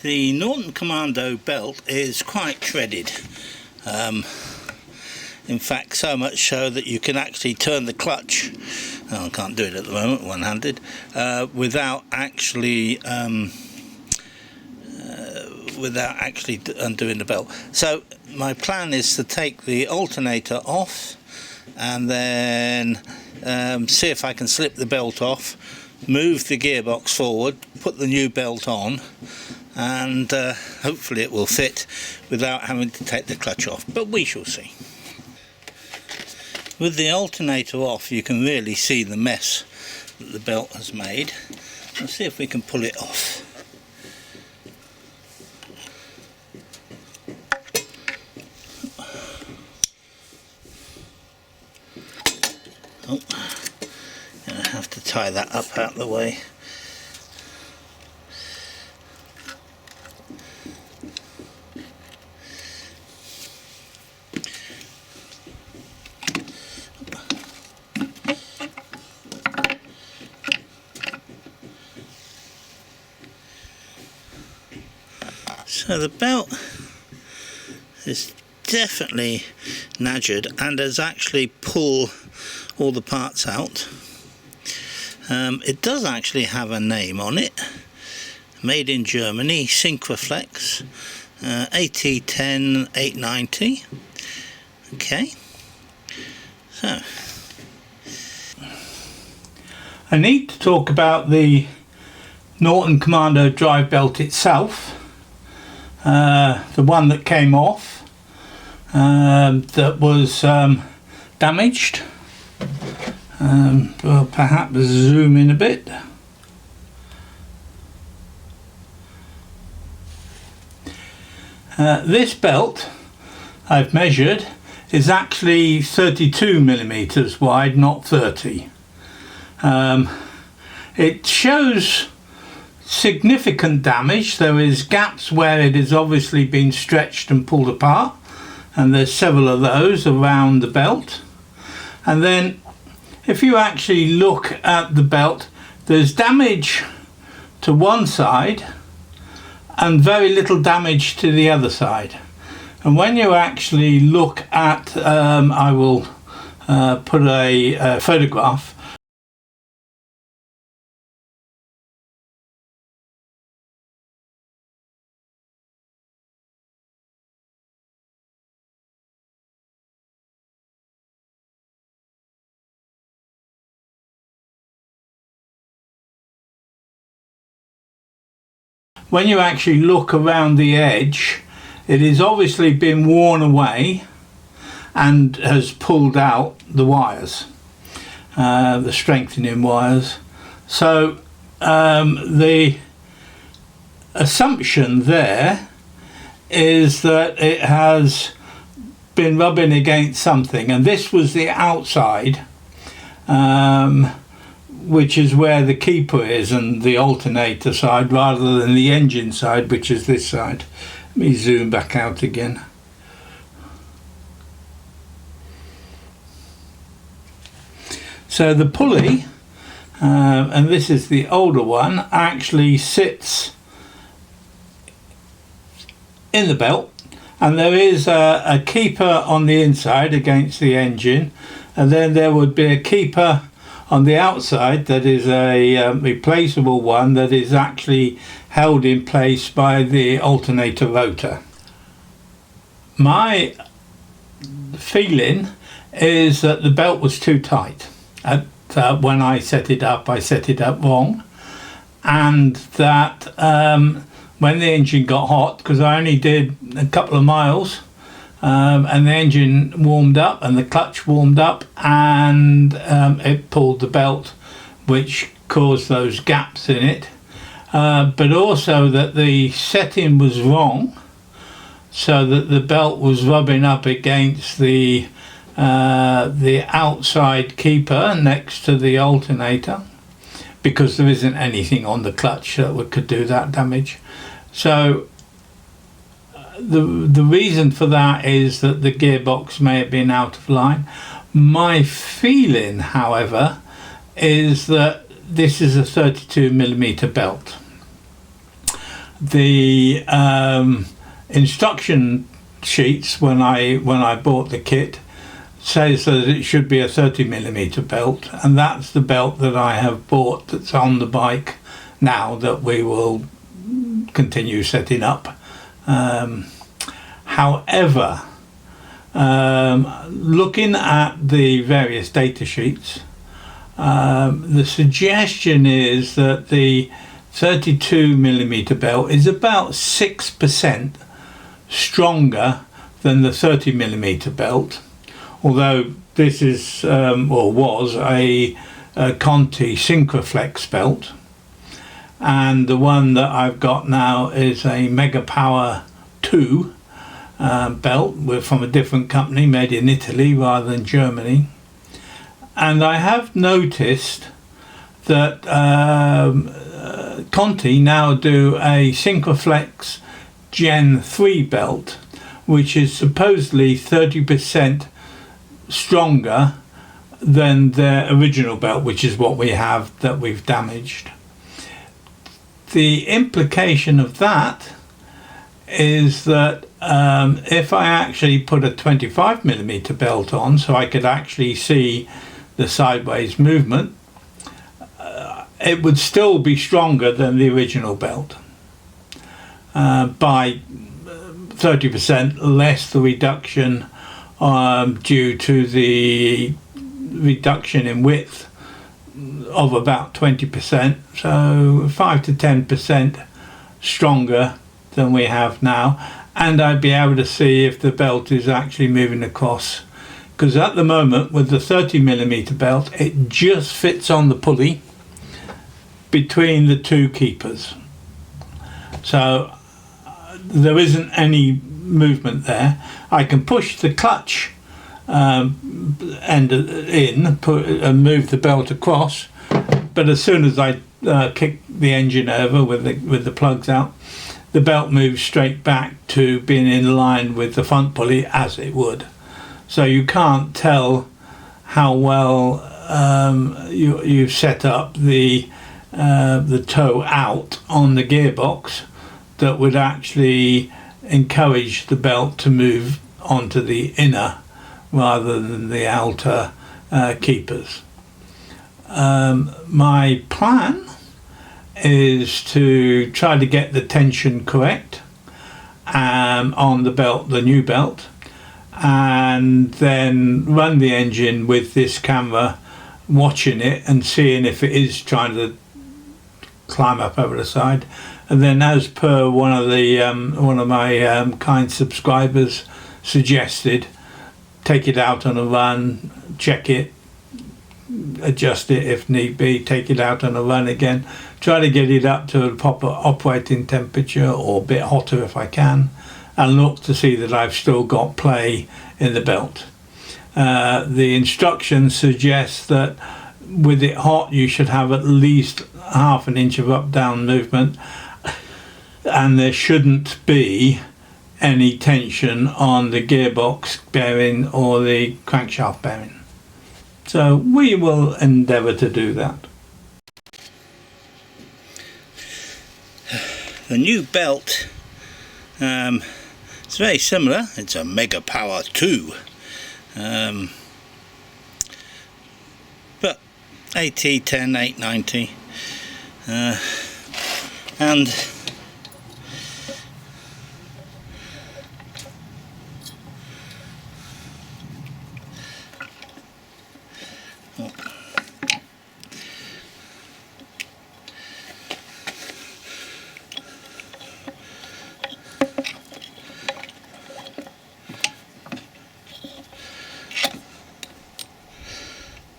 The Norton Commando belt is quite treaded, in fact so much so that you can actually turn the clutch, I can't do it at the moment one-handed, without actually undoing the belt. So my plan is to take the alternator off and then see if I can slip the belt off, move the gearbox forward, put the new belt on, and hopefully it will fit without having to take the clutch off, but we shall see. With the alternator off you can really see the mess that the belt has made. Let's see if we can pull it off. Oh, gonna have to tie that up out of the way. So the belt is definitely nadgered and has actually pulled all the parts out. It does actually have a name on it, made in Germany, Synquaflex, AT10 890. Okay, so I need to talk about the Norton Commando drive belt itself. The one that came off, that was damaged. Well, perhaps zoom in a bit. This belt I've measured is actually 32 millimeters wide, not 30. It shows significant damage. There is gaps where it has obviously been stretched and pulled apart, and there's several of those around the belt. And then if you actually look at the belt, there's damage to one side and very little damage to the other side. And when you actually look at, I will put a photograph. When you actually look around the edge, it has obviously been worn away and has pulled out the wires, the strengthening wires. So the assumption there is that it has been rubbing against something, and this was the outside, which is where the keeper is, and the alternator side, rather than the engine side, which is this side. Let me zoom back out again. So the pulley, and this is the older one, actually sits in the belt, and there is a keeper on the inside against the engine, and then there would be a keeper on the outside that is a replaceable one that is actually held in place by the alternator rotor. My feeling is that the belt was too tight. When I set it up wrong, and that when the engine got hot, because I only did a couple of miles, and the engine warmed up and the clutch warmed up, and it pulled the belt, which caused those gaps in it, but also that the setting was wrong, so that the belt was rubbing up against the outside keeper next to the alternator, because there isn't anything on the clutch that could do that damage. So the reason for that is that the gearbox may have been out of line. My feeling, however, is that this is a 32mm belt. The instruction sheets when I bought the kit says that it should be a 30mm belt, and that's the belt that I have bought that's on the bike now that we will continue setting up. However, looking at the various data sheets, the suggestion is that the 32mm belt is about 6% stronger than the 30mm belt, although this is or was a Conti Synchroflex belt, and the one that I've got now is a Mk2A belt from a different company, made in Italy rather than Germany. And I have noticed that Conti now do a Synchroflex Gen 3 belt, which is supposedly 30% stronger than their original belt, which is what we have that we've damaged. The implication of that is that if I actually put a 25mm belt on, so I could actually see the sideways movement, it would still be stronger than the original belt by 30% less the reduction due to the reduction in width of about 20%, so 5 to 10% stronger than we have now, and I'd be able to see if the belt is actually moving across, because at the moment with the 30mm belt it just fits on the pulley between the two keepers, so there isn't any movement there. I can push the clutch end in and move the belt across, but as soon as I kick the engine over with the plugs out, the belt moves straight back to being in line with the front pulley as it would. So you can't tell how well you've set up the toe out on the gearbox that would actually encourage the belt to move onto the inner rather than the outer keepers. My plan is to try to get the tension correct on the belt, the new belt, and then run the engine with this camera, watching it and seeing if it is trying to climb up over the side. And then, as per one of my kind subscribers suggested, take it out on a run, check it, adjust it if need be, take it out on a run again, try to get it up to a proper operating temperature or a bit hotter if I can, and look to see that I've still got play in the belt. The instructions suggest that with it hot you should have at least half an inch of up down movement, and there shouldn't be any tension on the gearbox bearing or the crankshaft bearing. So we will endeavour to do that. The new belt, it's very similar. It's a Mk2A, but AT10 890, and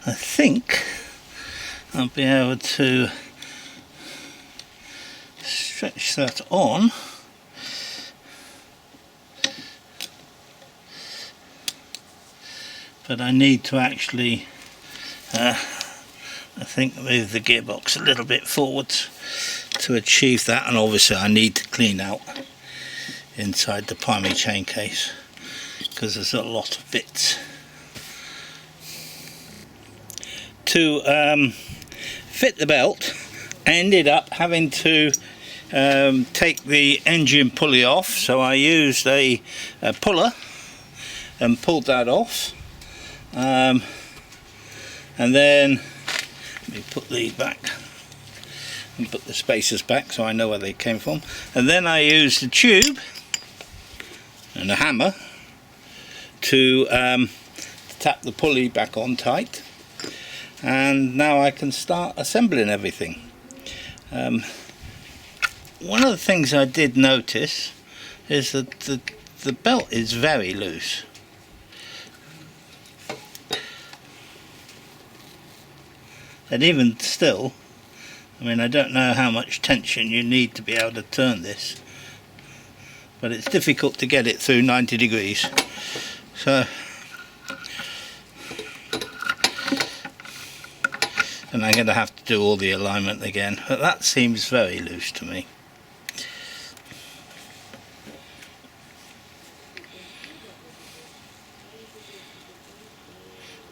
I think I'll be able to stretch that on but I need to actually I think move the gearbox a little bit forwards to achieve that, and obviously I need to clean out inside the primary chain case because there's a lot of bits. To fit the belt, I ended up having to take the engine pulley off, so I used a puller and pulled that off, and then let me put these back and put the spacers back so I know where they came from, and then I used a tube and a hammer to tap the pulley back on tight, and now I can start assembling everything. One of the things I did notice is that the belt is very loose. And even still, I mean, I don't know how much tension you need to be able to turn this, but it's difficult to get it through 90 degrees. So, and I'm going to have to do all the alignment again, but that seems very loose to me.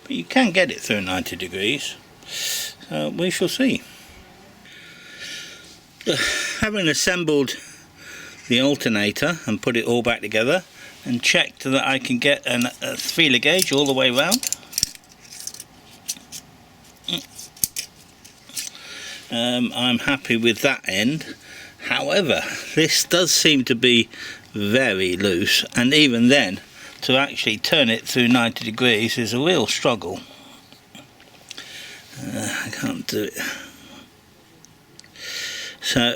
But you can get it through 90 degrees, so we shall see. Having assembled the alternator and put it all back together and checked that I can get a feeler gauge all the way around, I'm happy with that end. However, this does seem to be very loose, and even then to actually turn it through 90 degrees is a real struggle. I can't do it. So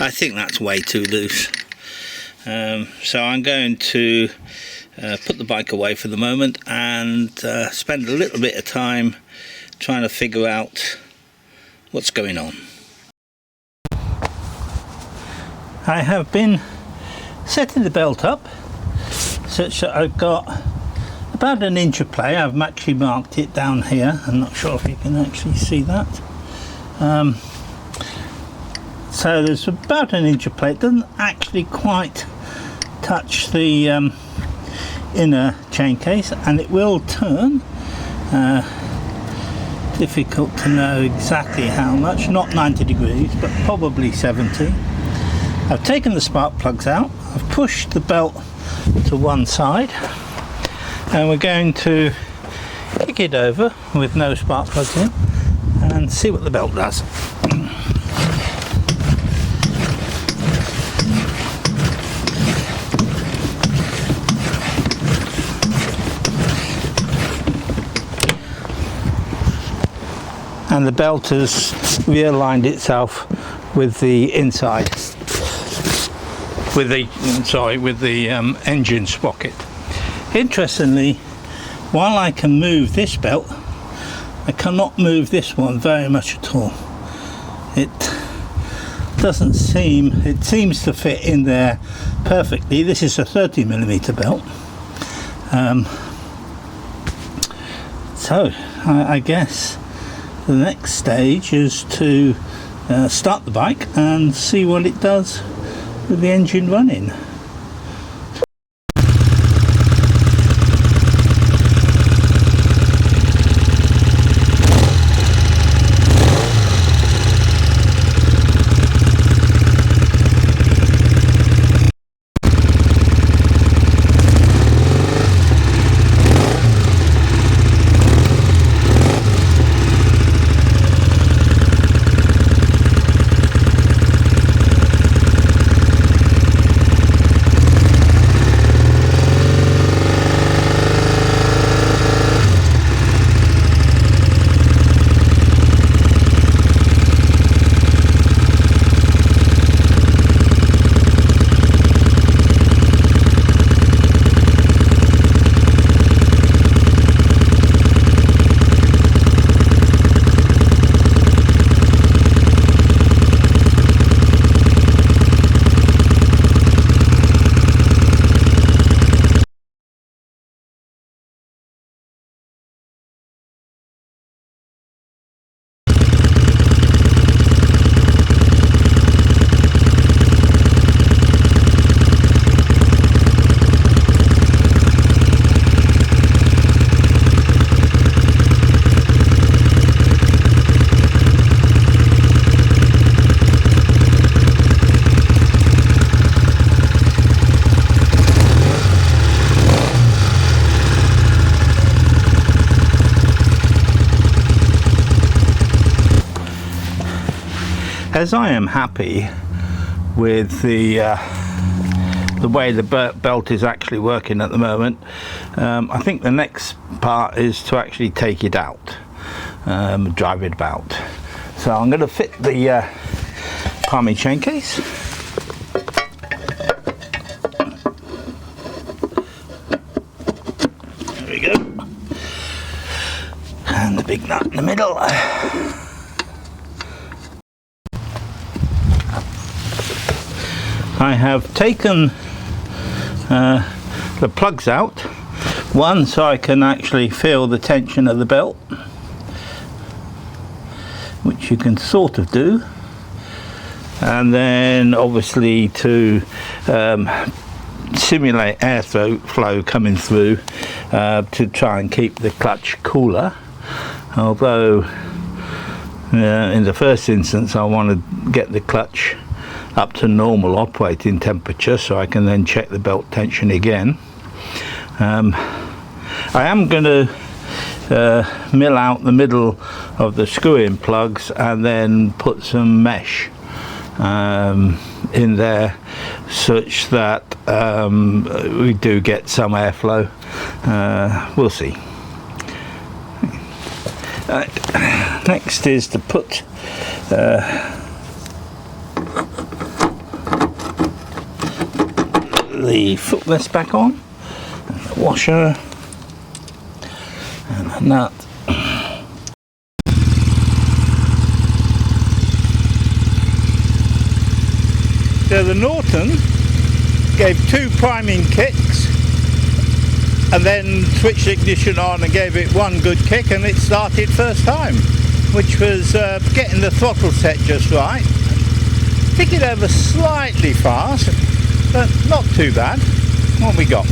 I think that's way too loose. So I'm going to put the bike away for the moment and spend a little bit of time trying to figure out what's going on. I have been setting the belt up such that I've got about an inch of play. I've actually marked it down here. I'm not sure if you can actually see that. So there's about an inch of play. It doesn't actually quite touch the inner chain case, and it will turn. Difficult to know exactly how much, not 90 degrees, but probably 70. I've taken the spark plugs out, I've pushed the belt to one side, and we're going to kick it over with no spark plugs in and see what the belt does. And the belt has realigned itself with the inside, with the engine sprocket. Interestingly, while I can move this belt, I cannot move this one very much at all. It doesn't seem, it seems to fit in there perfectly. This is a 30mm belt. So I guess the next stage is to start the bike and see what it does with the engine running. as I am happy with the way the belt is actually working at the moment, I think the next part is to actually take it out, drive it about. So I'm going to fit the priming chain case. There we go. And the big nut in the middle. I have taken the plugs out, one so I can actually feel the tension of the belt, which you can sort of do, and then obviously to simulate airflow coming through to try and keep the clutch cooler, although in the first instance I want to get the clutch up to normal operating temperature so I can then check the belt tension again. I am going to mill out the middle of the screw-in plugs and then put some mesh in there such that we do get some airflow. We'll see. Next is to put the footrest back on, and the washer, and a nut. So the Norton gave 2 priming kicks and then switched the ignition on and gave it 1 good kick, and it started first time, which was getting the throttle set just right. Tick it over slightly fast, but not too bad. What we got?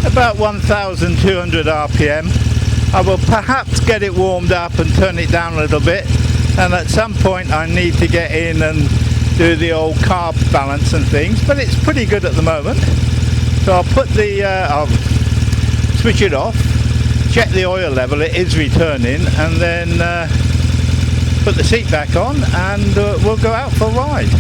About 1,200 RPM. I will perhaps get it warmed up and turn it down a little bit, and at some point I need to get in and do the old carb balance and things, but it's pretty good at the moment. So I'll put the I'll switch it off, check the oil level, it is returning, and then put the seat back on, and we'll go out for a ride.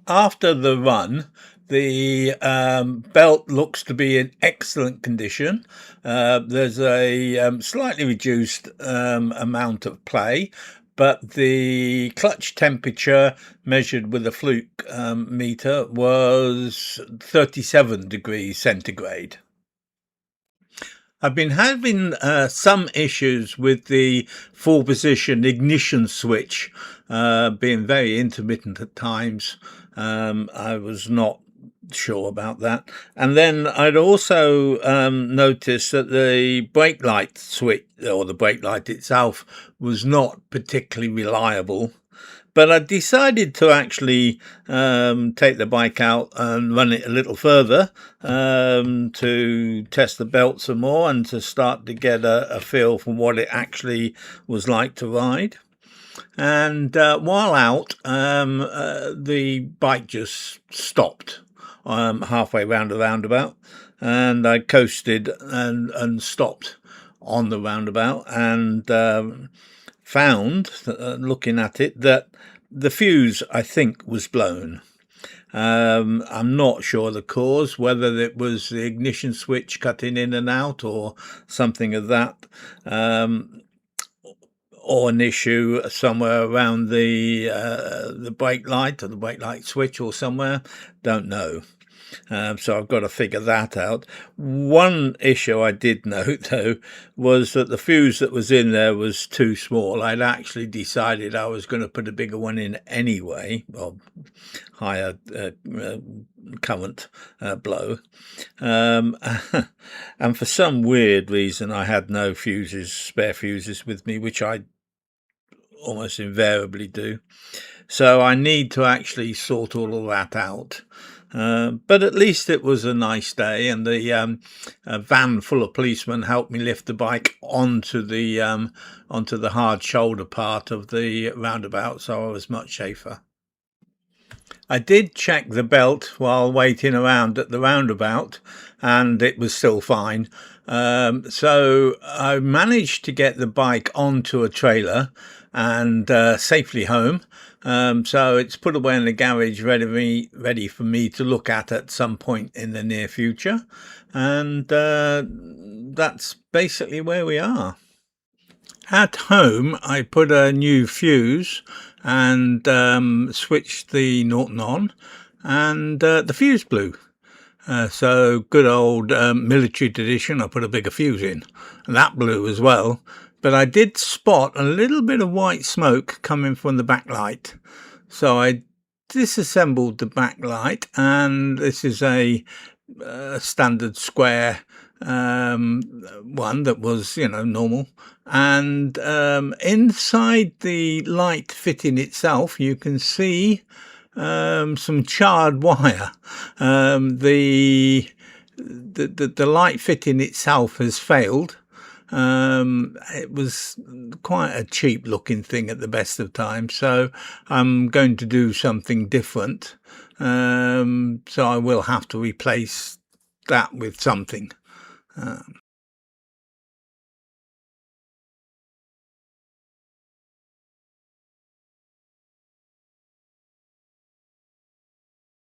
After the run, the belt looks to be in excellent condition. There's a slightly reduced amount of play, but the clutch temperature measured with a fluke meter was 37 degrees centigrade. I've been having some issues with the full position ignition switch being very intermittent at times. I was not sure about that. And then I'd also noticed that the brake light switch, or the brake light itself, was not particularly reliable. But I decided to actually take the bike out and run it a little further to test the belt some more and to start to get a feel for what it actually was like to ride. And while out, the bike just stopped halfway round the roundabout, and I coasted and stopped on the roundabout and found, looking at it, that the fuse, I think, was blown. I'm not sure the cause, whether it was the ignition switch cutting in and out or something of that, or an issue somewhere around the brake light or the brake light switch or somewhere. Don't know. So I've got to figure that out. One issue I did note, though, was that the fuse that was in there was too small. I'd actually decided I was going to put a bigger one in anyway, or higher current blow. And for some weird reason, I had no spare fuses with me, which I almost invariably do. So I need to actually sort all of that out. But at least it was a nice day, and the van full of policemen helped me lift the bike onto the hard shoulder part of the roundabout, so I was much safer. I did check the belt while waiting around at the roundabout, and it was still fine. So I managed to get the bike onto a trailer and safely home. So it's put away in the garage, ready for me to look at some point in the near future. And that's basically where we are. At home, I put a new fuse and switched the Norton on, and the fuse blew. So good old military tradition, I put a bigger fuse in, and that blew as well. But I did spot a little bit of white smoke coming from the backlight. So I disassembled the backlight, and this is a standard square one that was, normal. And inside the light fitting itself, you can see some charred wire. The light fitting itself has failed. It was quite a cheap looking thing at the best of times, so I'm going to do something different. So I will have to replace that with something.